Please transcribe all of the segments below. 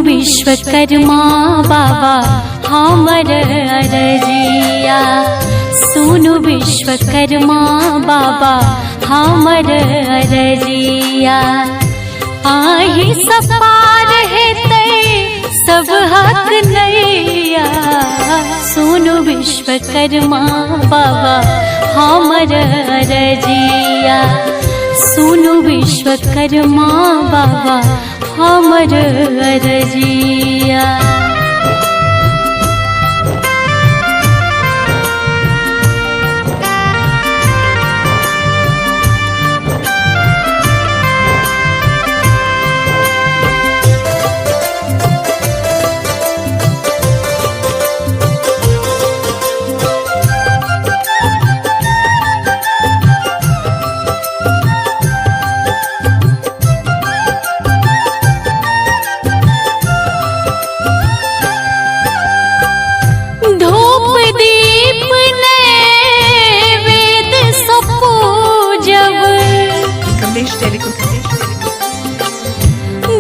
विश्वकर्मा बाबा हमर अरजिया। सुनु विश्वकर्मा बाबा हमर अरजिया। आही सपार हेतै सब हक नैया। सुनु विश्वकर्मा बाबा हमर अरजिया। सुनु विश्वकर्मा बाबा हमर अरजिया।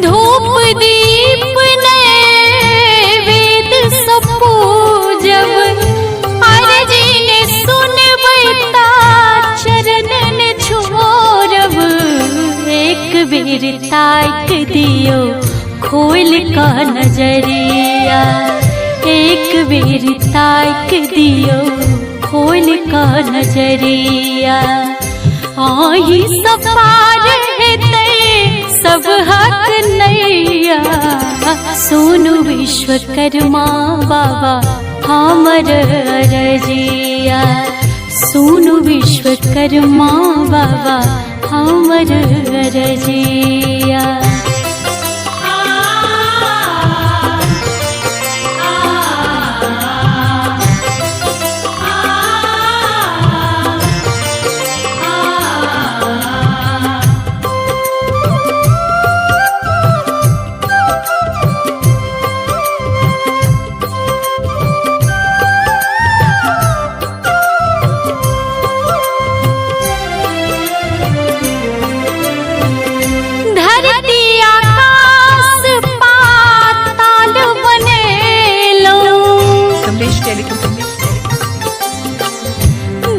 धूप दीप नैवेद सब पूजब। अर्जी ने सुनबैता चरणन छोड़ब। एक बेर ताक दियो खोल का नजरिया। एक बेर ताक दियो खोल का नजरिया। आही सपार हेतै सब हक नैया। सुनु विश्वकर्मा बाबा हमर अरजिया। सुनु विश्वकर्मा बाबा हमर अरजिया।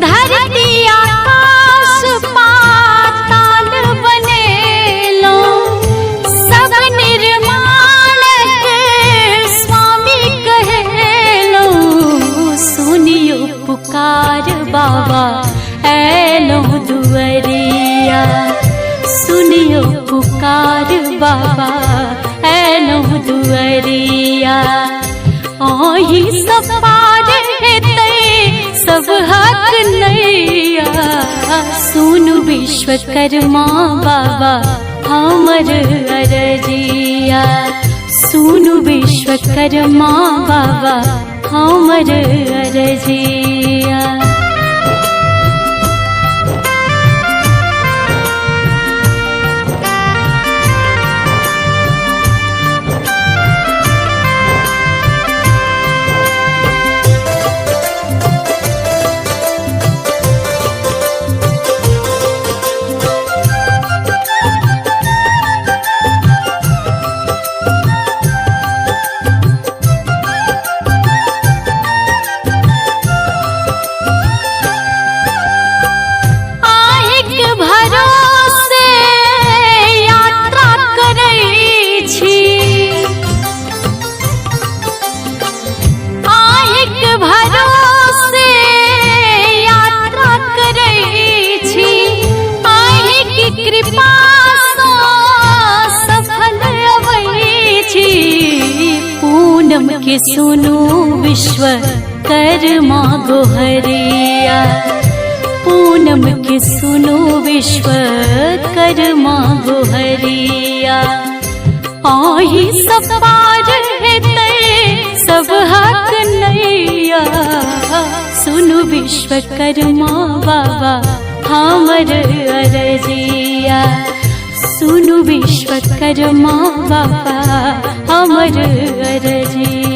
धरती आकाश पाताल बनेलो। सब निर्माणक स्वामी कहेलो। सुनियो पुकार बाबा ऐलो दुअरिया। सुनियो पुकार बाबा ऐलो दुअरिया। आही सपार हेतै सब हक नैया। सुनु विश्वकर्मा बाबा हमर अरजिया। सुनु विश्वकर्मा बाबा हमर अरजिया। पूनम के सुनु विश्वकर्मा गोहरिया। पूनम के सुनु विश्वकर्मा गोहरिया। आही सपार हेतै सब हक नैया। सुनु विश्वकर्मा बाबा हमर अरजिया। सुनु विश्वकर्मा बाबा हमर अरजिया।